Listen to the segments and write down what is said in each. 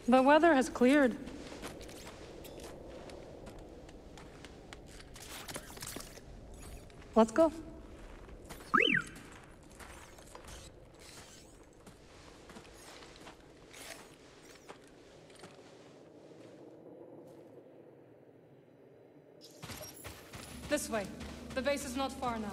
The weather has cleared. Let's go. This way. The base is not far now.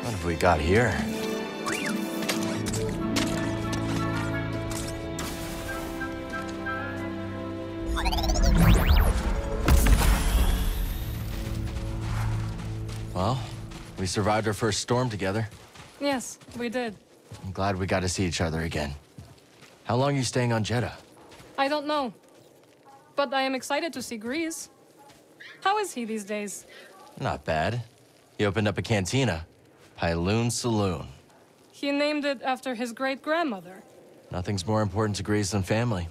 What have we got here? Well, we survived our first storm together. Yes, we did. I'm glad we got to see each other again. How long are you staying on Jeddah? I don't know. But I am excited to see Grease. How is he these days? Not bad. He opened up a cantina. Pyloon Saloon. He named it after his great-grandmother. Nothing's more important to Grease than family.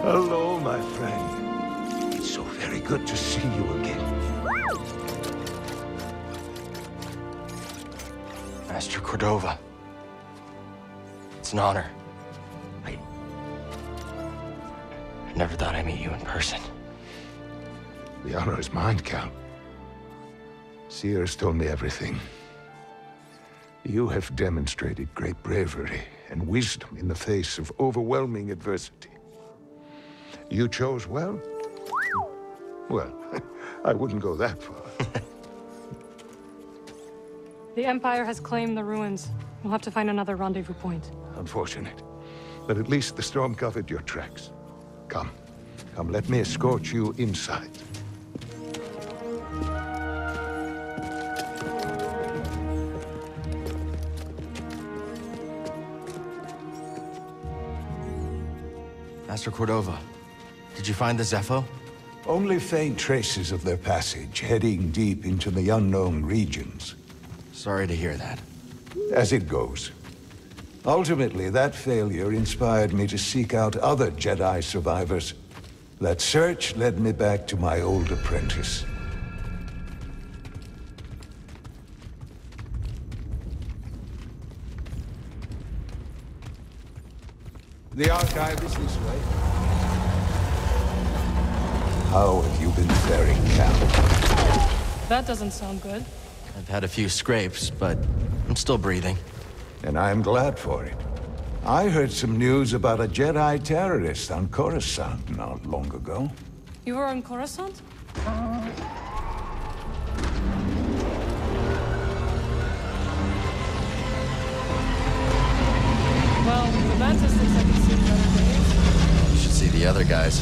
Hello, my friend. It's so very good to see you again. Master Cordova. It's an honor. I never thought I'd meet you in person. The honor is mine, Count. Seers told me everything. You have demonstrated great bravery and wisdom in the face of overwhelming adversity. You chose well? Well, I wouldn't go that far. The Empire has claimed the ruins. We'll have to find another rendezvous point. Unfortunate. But at least the storm covered your tracks. Come, let me escort you inside. Master Cordova, did you find the Zepho? Only faint traces of their passage, heading deep into the unknown regions. Sorry to hear that. As it goes. Ultimately, that failure inspired me to seek out other Jedi survivors. That search led me back to my old apprentice. The archive is this way. How have you been faring, Cal? That doesn't sound good. I've had a few scrapes, but I'm still breathing. And I'm glad for it. I heard some news about a Jedi terrorist on Coruscant not long ago. You were on Coruscant? Well, the Mantis looks like he's seen better days. You should see the other guys.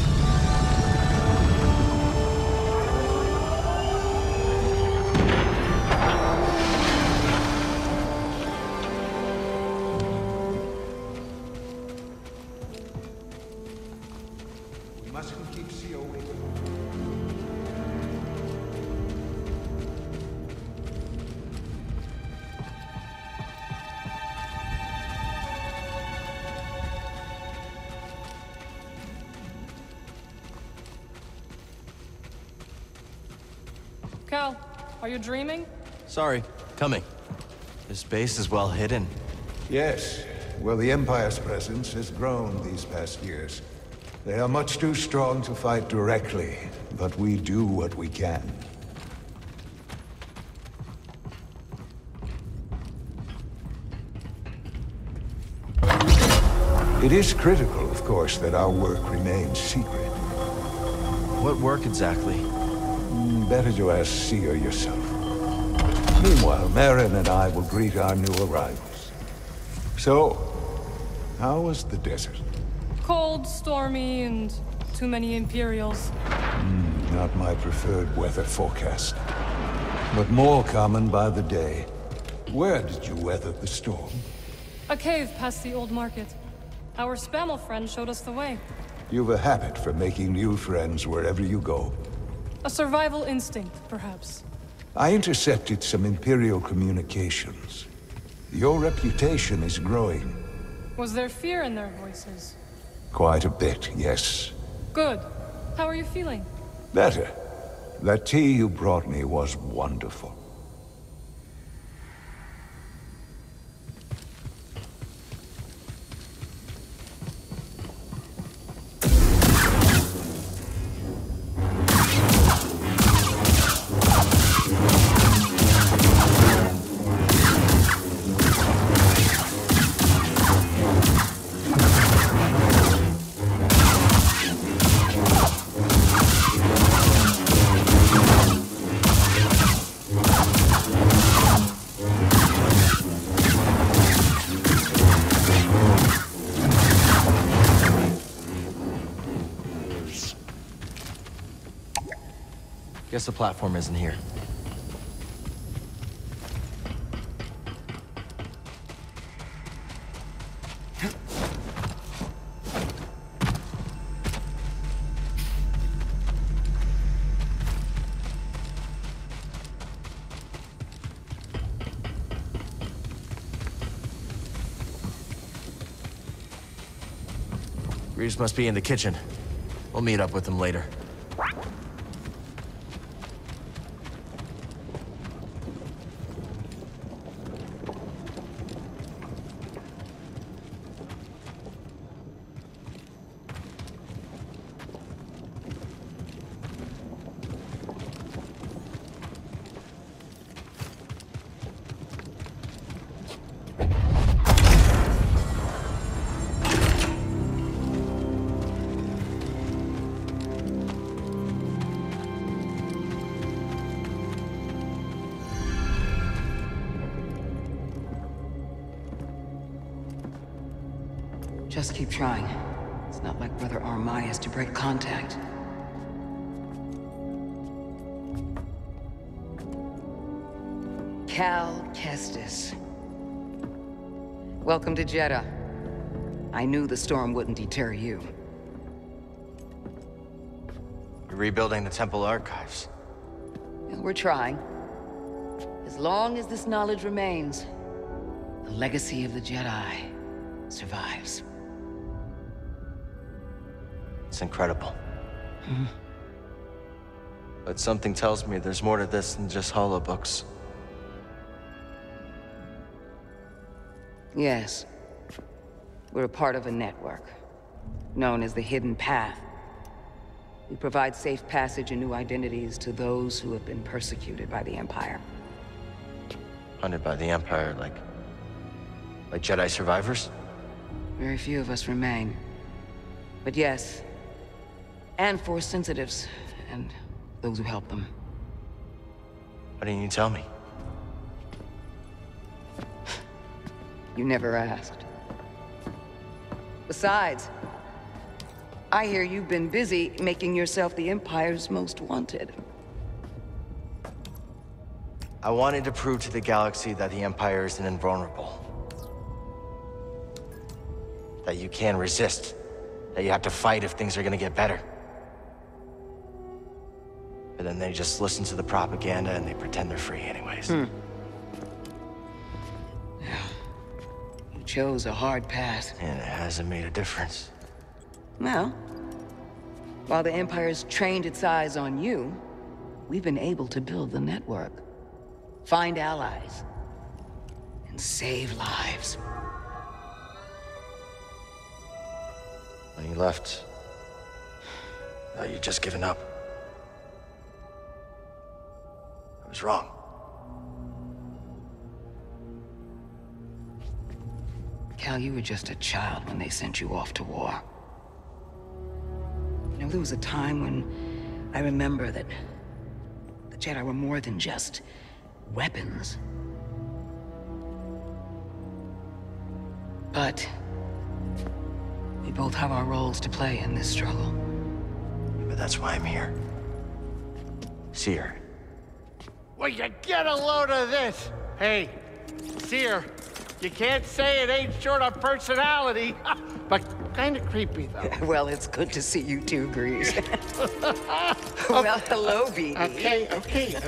We mustn't keep CO waiting. Cal, are you dreaming? Sorry, coming. This base is well hidden. Yes. Well, the Empire's presence has grown these past years. They are much too strong to fight directly, but we do what we can. It is critical, of course, that our work remains secret. What work exactly? Better to ask Seer yourself. Meanwhile, Marin and I will greet our new arrivals. So, how was the desert? Cold, stormy, and too many Imperials. Not my preferred weather forecast. But more common by the day. Where did you weather the storm? A cave past the old market. Our Spammel friend showed us the way. You've a habit for making new friends wherever you go. A survival instinct, perhaps. I intercepted some Imperial communications. Your reputation is growing. Was there fear in their voices? Quite a bit, yes. Good. How are you feeling? Better. That tea you brought me was wonderful. Guess the platform isn't here. Reeves must be in the kitchen. We'll meet up with him later. Just keep trying. It's not like Brother Armai is to break contact. Cal Kestis. Welcome to Jeddah. I knew the storm wouldn't deter you. You're rebuilding the temple archives. We're trying. As long as this knowledge remains, the legacy of the Jedi survives. It's incredible. But something tells me there's more to this than just holobooks. Yes. We're a part of a network, known as the Hidden Path. We provide safe passage and new identities to those who have been persecuted by the Empire. Hunted by the Empire, like Jedi survivors? Very few of us remain. But yes, and Force sensitives, and those who help them. Why didn't you tell me? You never asked. Besides, I hear you've been busy making yourself the Empire's most wanted. I wanted to prove to the galaxy that the Empire isn't invulnerable. That you can resist. That you have to fight if things are gonna get better. But then they just listen to the propaganda and they pretend they're free anyways. You chose a hard path. And it hasn't made a difference. Well, while the Empire's trained its eyes on you, we've been able to build the network, find allies, and save lives. When you left, I thought you'd just given up. I was wrong. Cal, you were just a child when they sent you off to war. You know, there was a time when I remember that the Jedi were more than just weapons. But we both have our roles to play in this struggle. But that's why I'm here. Seer. Will you get a load of this? Hey, Seer, you can't say it ain't short of personality, but kind of creepy, though. Well, it's good to see you too, Grease. Well, hello, BD. Okay.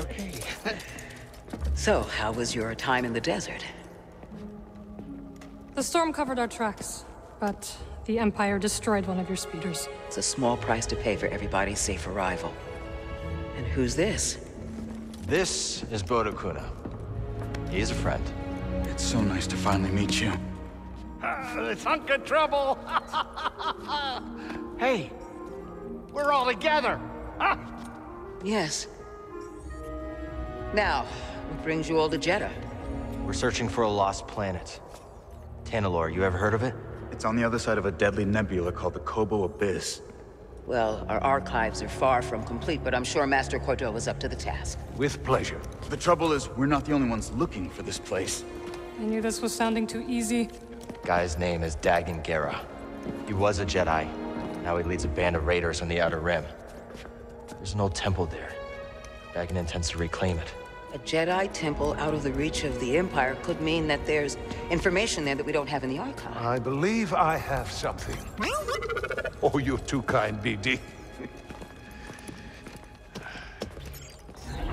So, how was your time in the desert? The storm covered our tracks, but the Empire destroyed one of your speeders. It's a small price to pay for everybody's safe arrival. And who's this? This is Bodo Kuna. He's a friend. It's so nice to finally meet you. This hunk of trouble. Hey, we're all together. Huh? Yes. Now, what brings you all to Jeddah? We're searching for a lost planet. Tanalorr, you ever heard of it? It's on the other side of a deadly nebula called the Kobo Abyss. Well, our archives are far from complete, but I'm sure Master Cordova's up to the task. With pleasure. The trouble is, we're not the only ones looking for this place. I knew this was sounding too easy. Guy's name is Dagan Gera. He was a Jedi. Now he leads a band of raiders on the Outer Rim. There's an old temple there. Dagan intends to reclaim it. A Jedi temple out of the reach of the Empire could mean that there's information there that we don't have in the archive. I believe I have something. Oh, you're too kind, BD.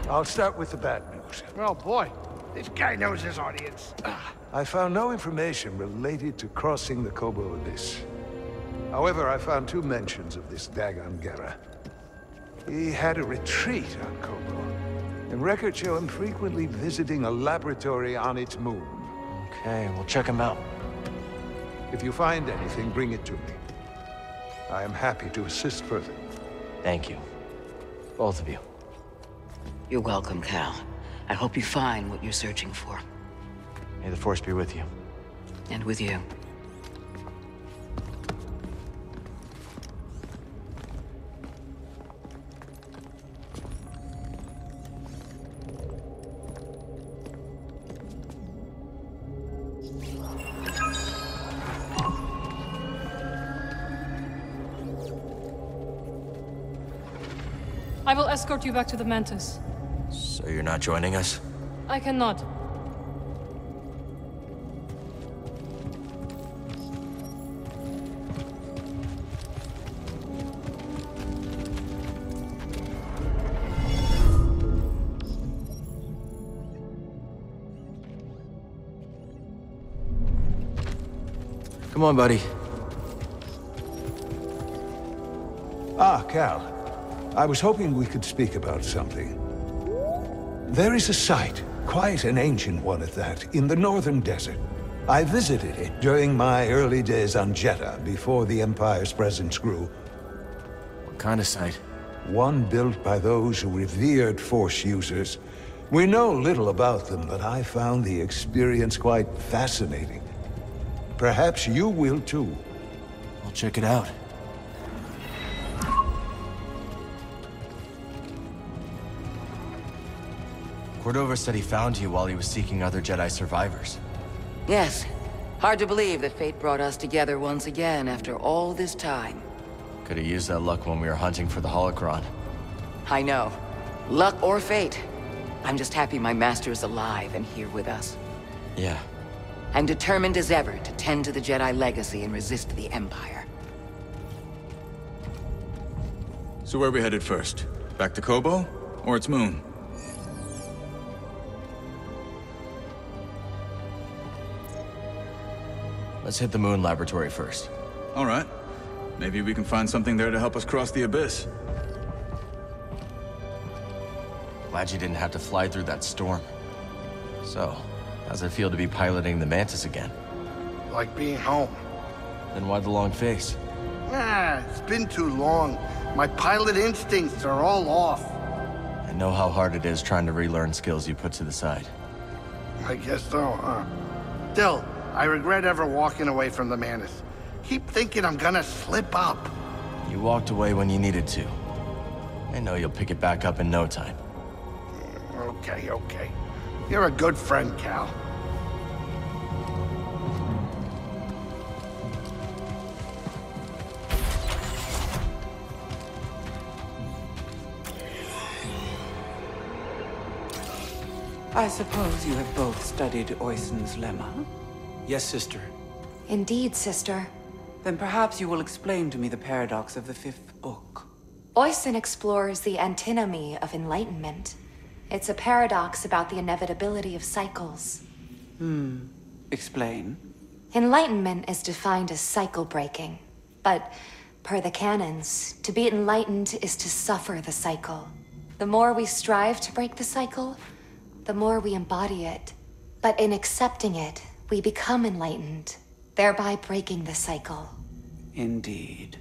I'll start with the bad news. Oh, boy. This guy knows his audience. I found no information related to crossing the Kobo Abyss. However, I found 2 mentions of this Dagan Gera. He had a retreat on Kobo, and records show him frequently visiting a laboratory on its moon. Okay, we'll check him out. If you find anything, bring it to me. I am happy to assist further. Thank you. Both of you. You're welcome, Cal. I hope you find what you're searching for. May the Force be with you. And with you. I will escort you back to the Mantis. So you're not joining us? I cannot. Come on, buddy. Ah, Cal. I was hoping we could speak about something. There is a site, quite an ancient one at that, in the northern desert. I visited it during my early days on Jeddah, before the Empire's presence grew. What kind of site? one built by those who revered Force users. We know little about them, but I found the experience quite fascinating. Perhaps you will too. I'll check it out. Cordova said he found you while he was seeking other Jedi survivors. Yes. Hard to believe that fate brought us together once again after all this time. Could have used that luck when we were hunting for the holocron. I know. Luck or fate. I'm just happy my master is alive and here with us. Yeah. I'm determined as ever to tend to the Jedi legacy and resist the Empire. So where are we headed first? Back to Kobo? Or its moon? Let's hit the moon laboratory first. All right. Maybe we can find something there to help us cross the abyss. Glad you didn't have to fly through that storm. So, how's it feel to be piloting the Mantis again? Like being home. Then why the long face? It's been too long. My pilot instincts are all off. I know how hard it is trying to relearn skills you put to the side. I guess so, huh? Still, I regret ever walking away from the Mantis. Keep thinking I'm gonna slip up. You walked away when you needed to. I know you'll pick it back up in no time. Okay, okay. You're a good friend, Cal. I suppose you have both studied Oisin's lemma? Yes, sister. Indeed, sister. Then perhaps you will explain to me the paradox of the fifth book. Oisin explores the antinomy of enlightenment. It's a paradox about the inevitability of cycles. Explain. Enlightenment is defined as cycle breaking. But, per the canons, to be enlightened is to suffer the cycle. The more we strive to break the cycle, the more we embody it. But in accepting it, we become enlightened, thereby breaking the cycle. Indeed.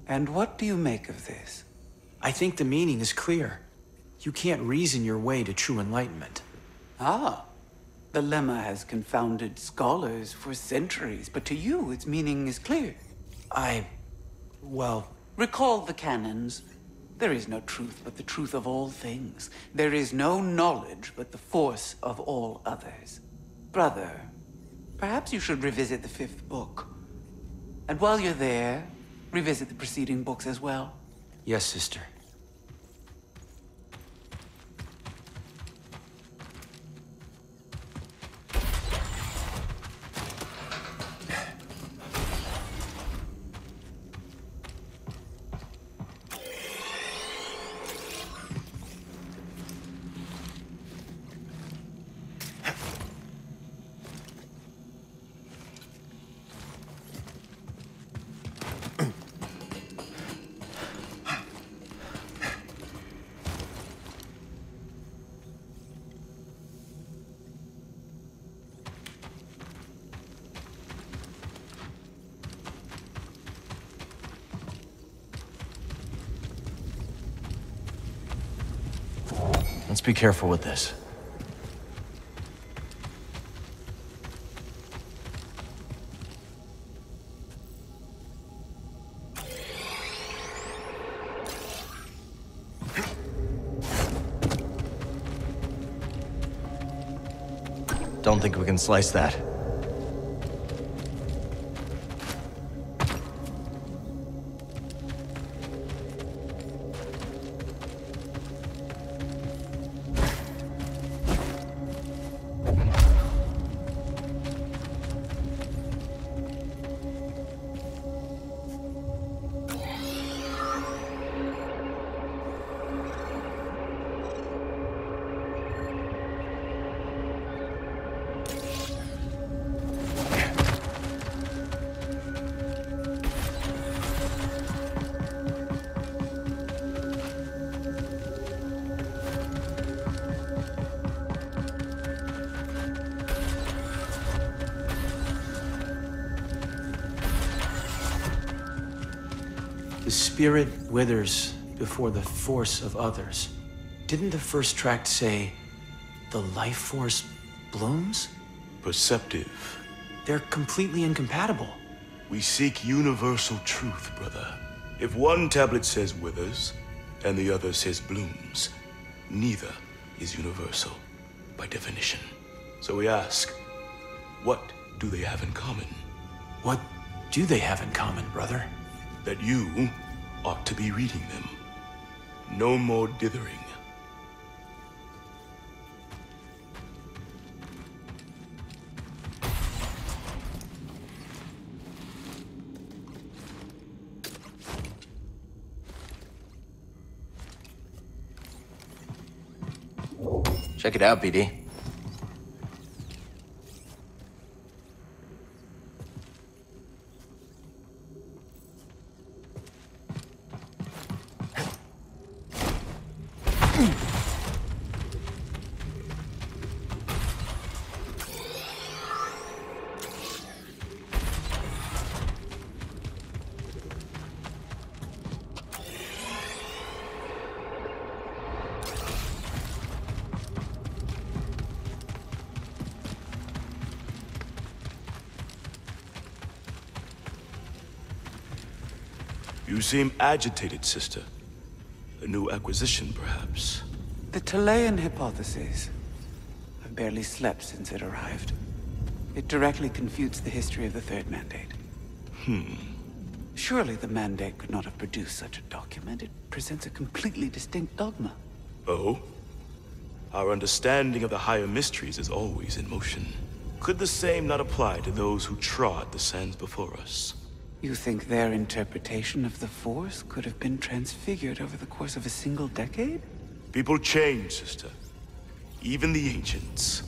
And what do you make of this? I think the meaning is clear. You can't reason your way to true enlightenment. Ah. The lemma has confounded scholars for centuries, but to you, its meaning is clear. Well... Recall the canons. There is no truth but the truth of all things. There is no knowledge but the force of all others. Brother, perhaps you should revisit the fifth book. And while you're there, revisit the preceding books as well. Yes, sister. Let's be careful with this. Don't think we can slice that. The spirit withers before the force of others. Didn't the first tract say, the life force blooms? Perceptive. They're completely incompatible. We seek universal truth, brother. If one tablet says withers, and the other says blooms, neither is universal, by definition. So we ask, what do they have in common? What do they have in common, brother? That you ought to be reading them. No more dithering. Check it out, BD. You seem agitated, sister. A new acquisition, perhaps. The Talayan hypothesis. I've barely slept since it arrived. It directly confutes the history of the Third Mandate. Surely the Mandate could not have produced such a document. It presents a completely distinct dogma. Oh? Our understanding of the higher mysteries is always in motion. Could the same not apply to those who trod the sands before us? You think their interpretation of the Force could have been transfigured over the course of a single decade? People change, sister. Even the ancients.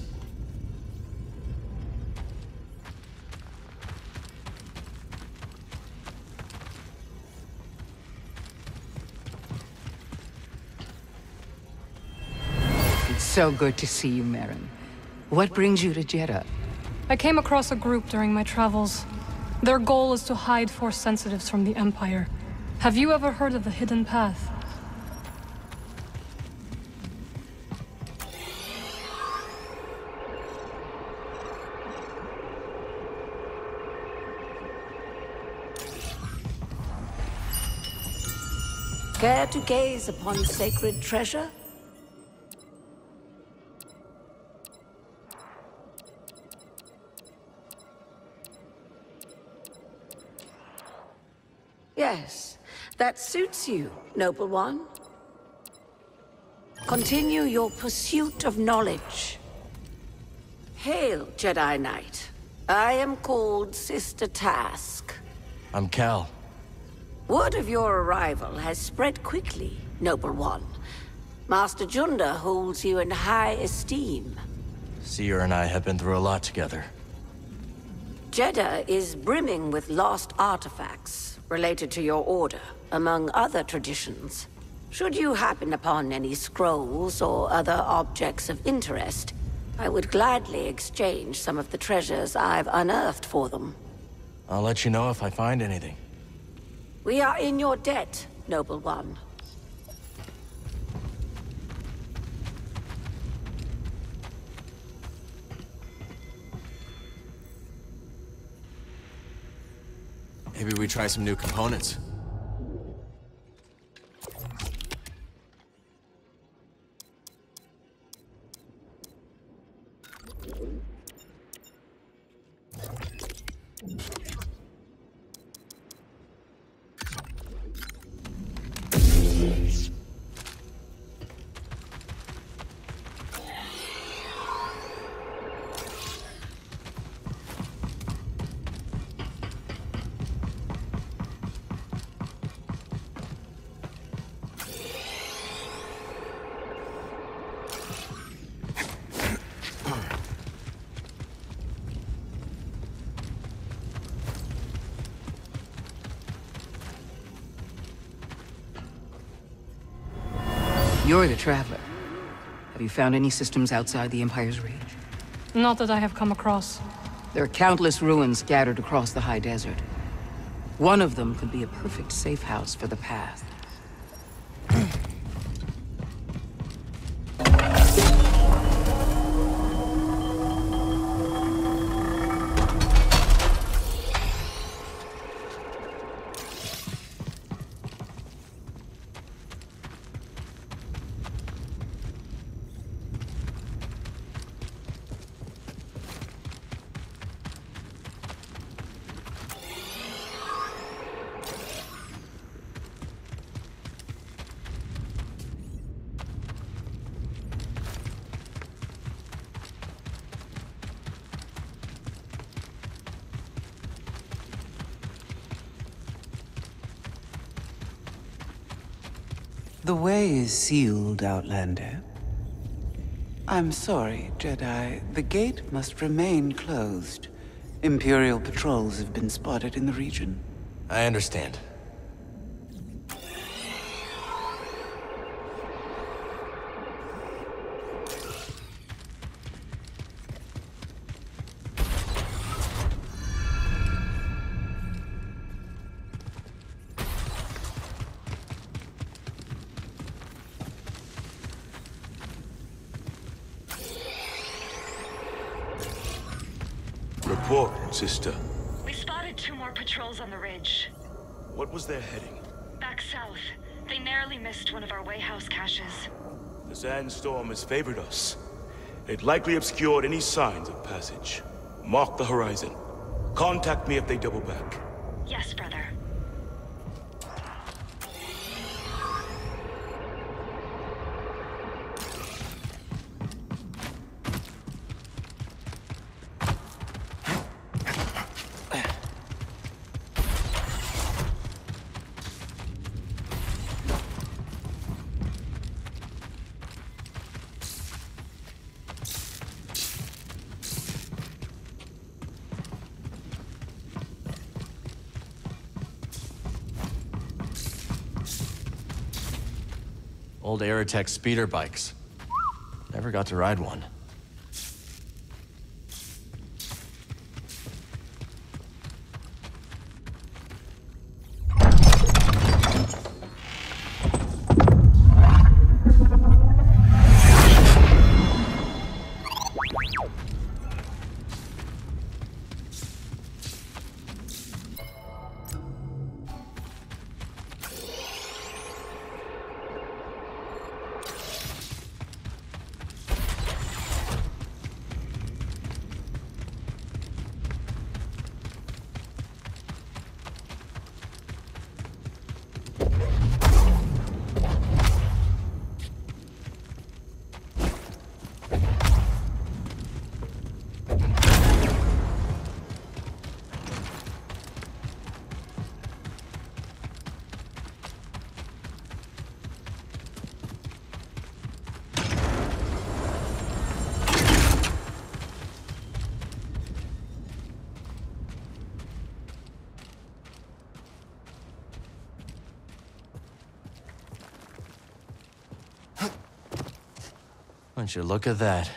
It's so good to see you, Marin. What brings you to Jeddah? I came across a group during my travels. Their goal is to hide Force sensitives from the Empire. Have you ever heard of the Hidden Path? Care to gaze upon sacred treasure? Yes, that suits you, noble one. Continue your pursuit of knowledge. Hail, Jedi Knight. I am called Sister Task. I'm Cal. Word of your arrival has spread quickly, noble one. Master Junda holds you in high esteem. Seer and I have been through a lot together. Jeddah is brimming with lost artifacts related to your order, among other traditions. Should you happen upon any scrolls or other objects of interest, I would gladly exchange some of the treasures I've unearthed for them. I'll let you know if I find anything. We are in your debt, noble one. Maybe we try some new components. You're the Traveler. Have you found any systems outside the Empire's reach? Not that I have come across. There are countless ruins scattered across the high desert. One of them could be a perfect safe house for the Path. The way is sealed, Outlander. I'm sorry, Jedi. The gate must remain closed. Imperial patrols have been spotted in the region. I understand. Report, sister. We spotted 2 more patrols on the ridge. What was their heading? Back south. They narrowly missed one of our wayhouse caches. The sandstorm has favored us. It likely obscured any signs of passage. Mark the horizon. Contact me if they double back. Yes, brother. Old Aerotech speeder bikes. Never got to ride one. Wouldn't you look at that?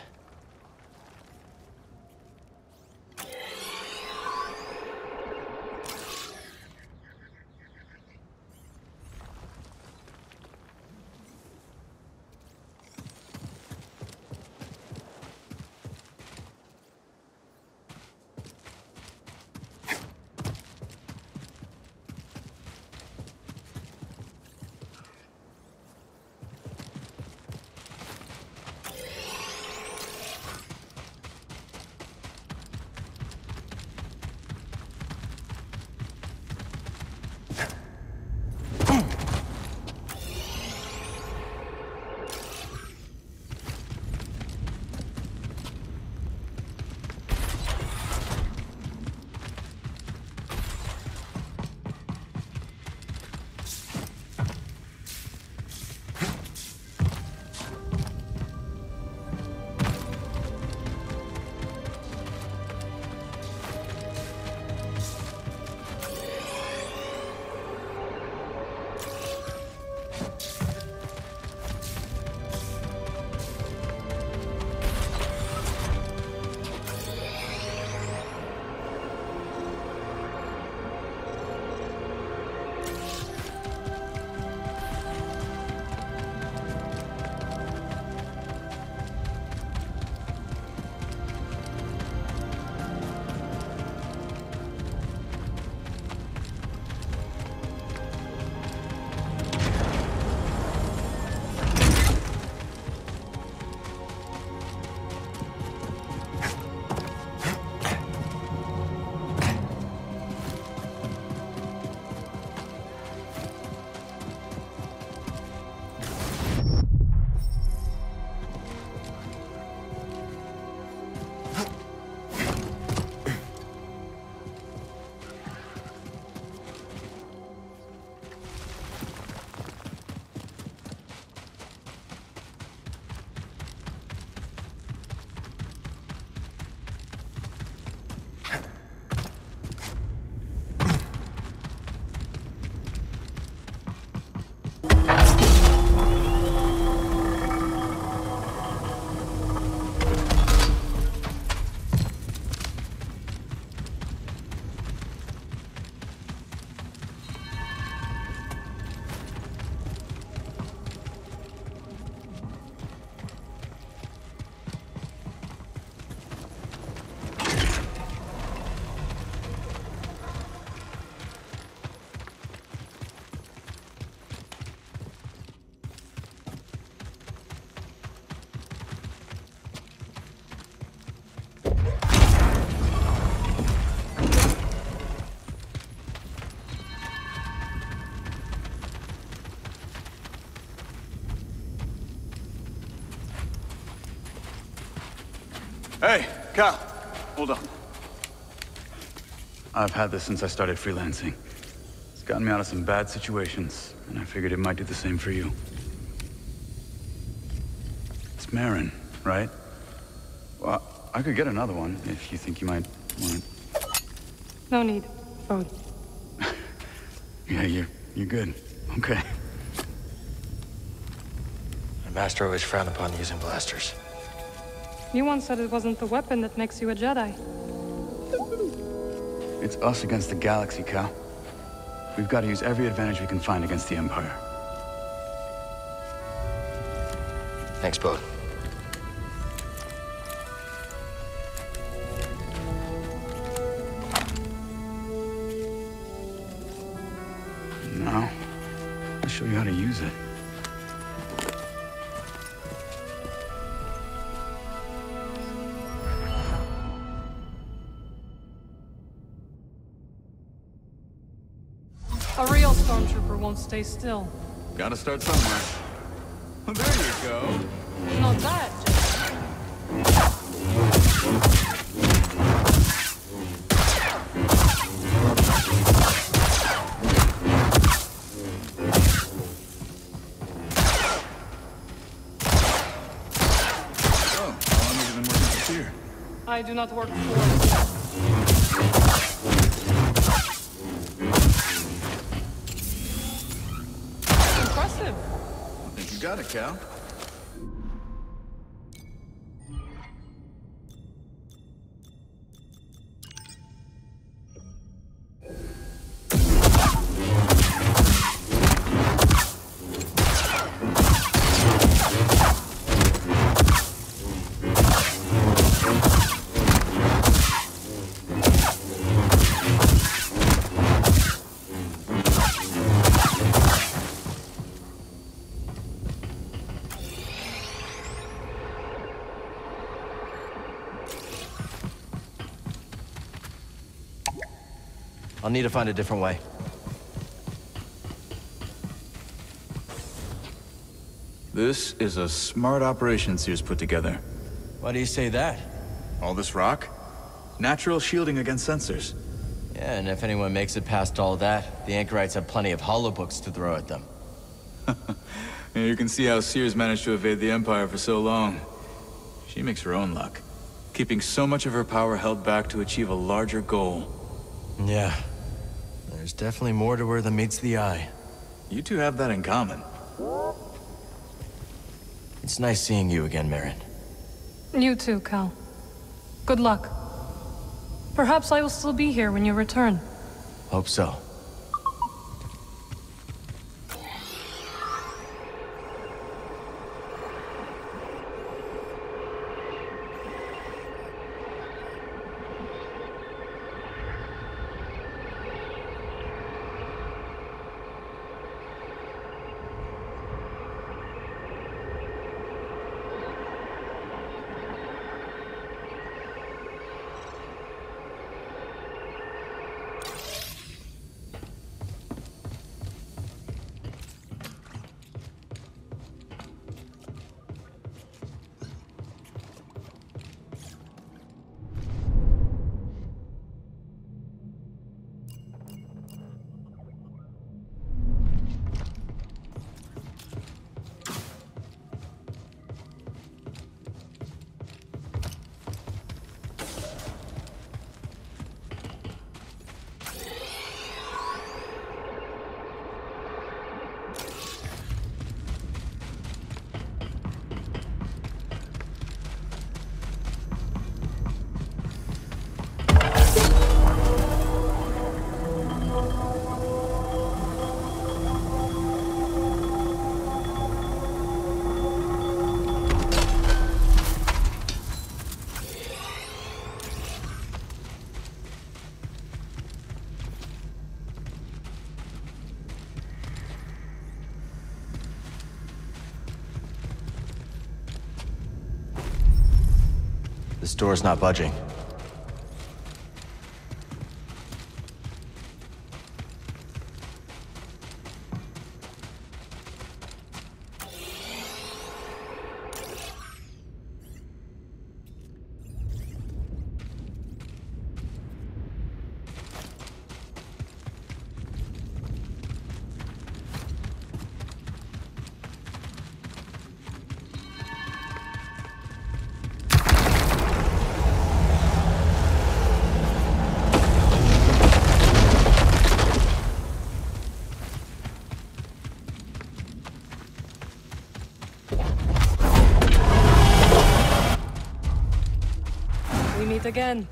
Hey, Cal, hold on. I've had this since I started freelancing. It's gotten me out of some bad situations, and I figured it might do the same for you. It's Marin, right? Well, I could get another one if you think you might want it. No need. Bode. Yeah, you're good. Okay. My master always frowned upon using blasters. You once said it wasn't the weapon that makes you a Jedi. It's us against the galaxy, Cal. We've got to use every advantage we can find against the Empire. Thanks, Bode. Now, I'll show you how to use it. A real stormtrooper won't stay still. Gotta start somewhere. Well, there you go. Not that, Oh, how long have you been working for Seer? I do not work for... Impressive. I think you got it, Cal. I'll need to find a different way. This is a smart operation Seer's put together. Why do you say that? All this rock? Natural shielding against sensors. Yeah, and if anyone makes it past all that, the Anchorites have plenty of holobooks to throw at them. Yeah, you can see how Seer's managed to evade the Empire for so long. She makes her own luck, keeping so much of her power held back to achieve a larger goal. Yeah. There's definitely more to her than meets the eye. You two have that in common. It's nice seeing you again, Marin. You too, Cal. Good luck. Perhaps I will still be here when you return. Hope so. This door's not budging. again.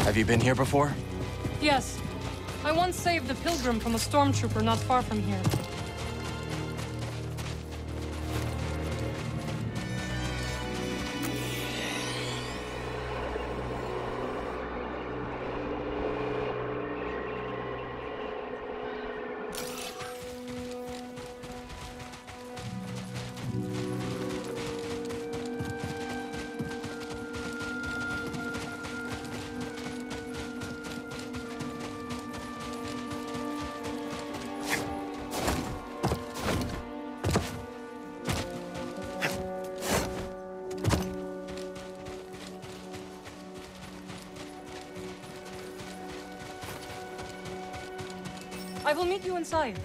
Have you been here before? Yes. I once saved a pilgrim from a stormtrooper not far from here. I will meet you inside.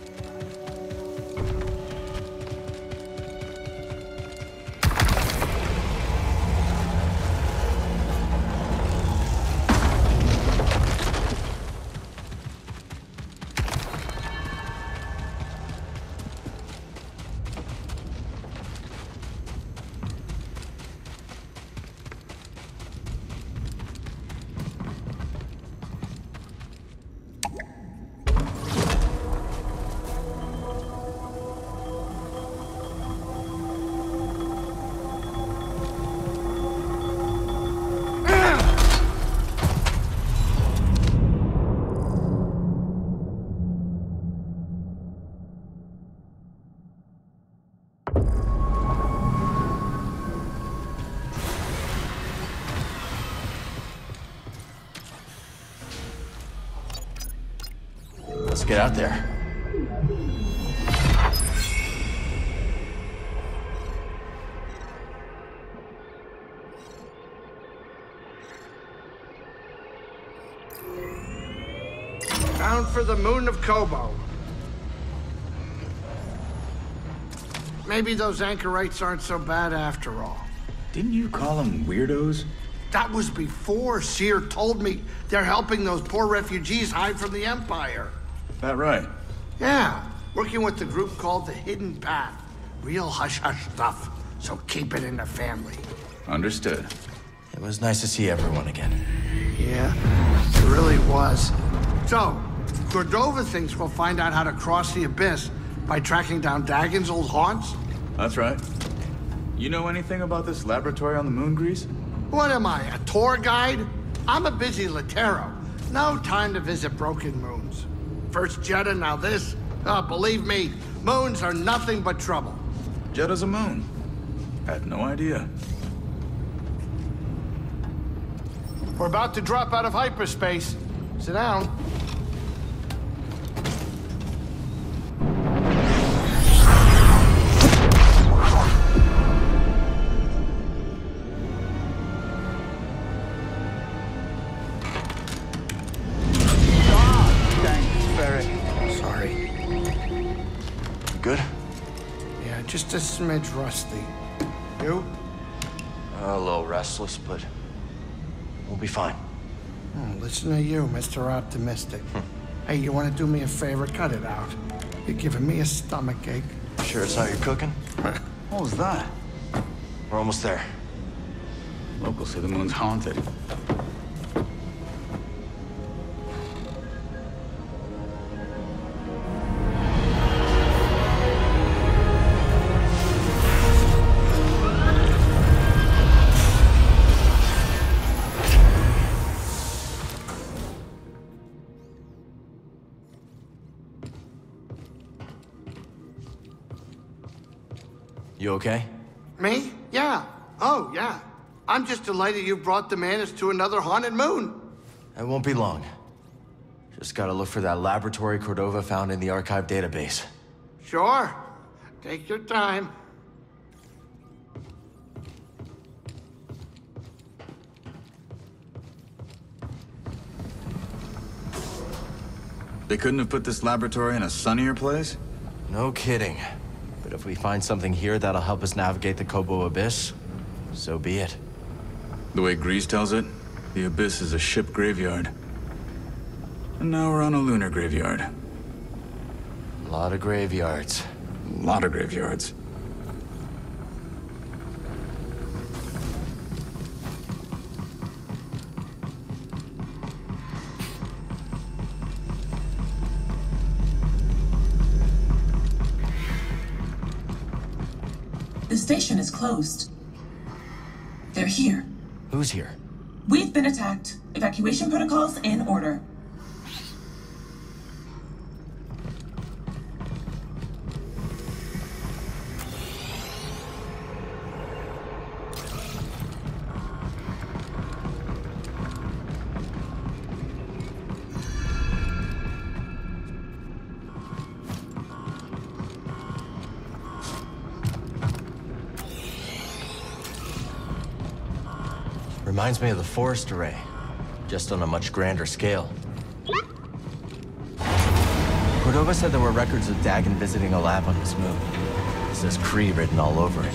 Let's get out there. Bound for the moon of Kobo. Maybe those anchorites aren't so bad after all. Didn't you call them weirdos? That was before Seer told me they're helping those poor refugees hide from the Empire. That right? Yeah, working with the group called the Hidden Path. Real hush-hush stuff, so keep it in the family. Understood. It was nice to see everyone again. Yeah, it really was. So, Cordova thinks we'll find out how to cross the Abyss by tracking down Dagon's old haunts? That's right. You know anything about this laboratory on the moon, Grease? What am I, a tour guide? I'm a busy Latero. No time to visit broken moons. First Jedi, now this. Oh, believe me, moons are nothing but trouble. Jedda's a moon. Had no idea. We're about to drop out of hyperspace. Sit down. Good? Yeah, just a smidge rusty. You? A little restless, but we'll be fine. Oh, listen to you, Mr. Optimistic. Hey, you want to do me a favor? Cut it out. You're giving me a stomachache. Sure it's not your cooking? What was that? We're almost there. Locals say the moon's haunted. You okay? Me? Yeah. Oh, yeah. I'm just delighted you brought the Manus to another haunted moon. It won't be long. Just gotta look for that laboratory Cordova found in the archive database. Sure. Take your time. They couldn't have put this laboratory in a sunnier place? No kidding. But if we find something here that'll help us navigate the Kobo Abyss, so be it. The way Grease tells it, the Abyss is a ship graveyard. And now we're on a lunar graveyard. A lot of graveyards. A lot of graveyards. The station is closed. They're here. Who's here? We've been attacked. Evacuation protocols in order. Reminds me of the forest array, just on a much grander scale. Cordova said there were records of Dagan visiting a lab on this moon. It says Kree written all over it.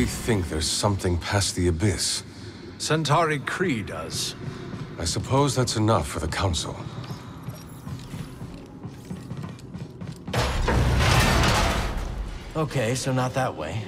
Think there's something past the Abyss. Centauri Kree does. I suppose that's enough for the Council. Okay, so not that way.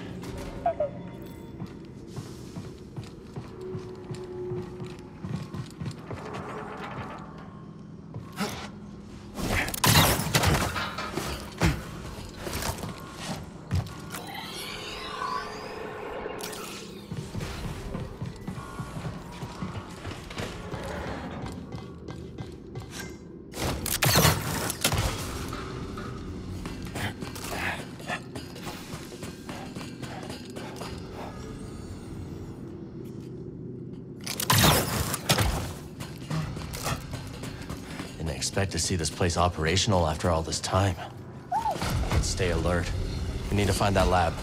Expect to see this place operational after all this time. Let's stay alert. We need to find that lab.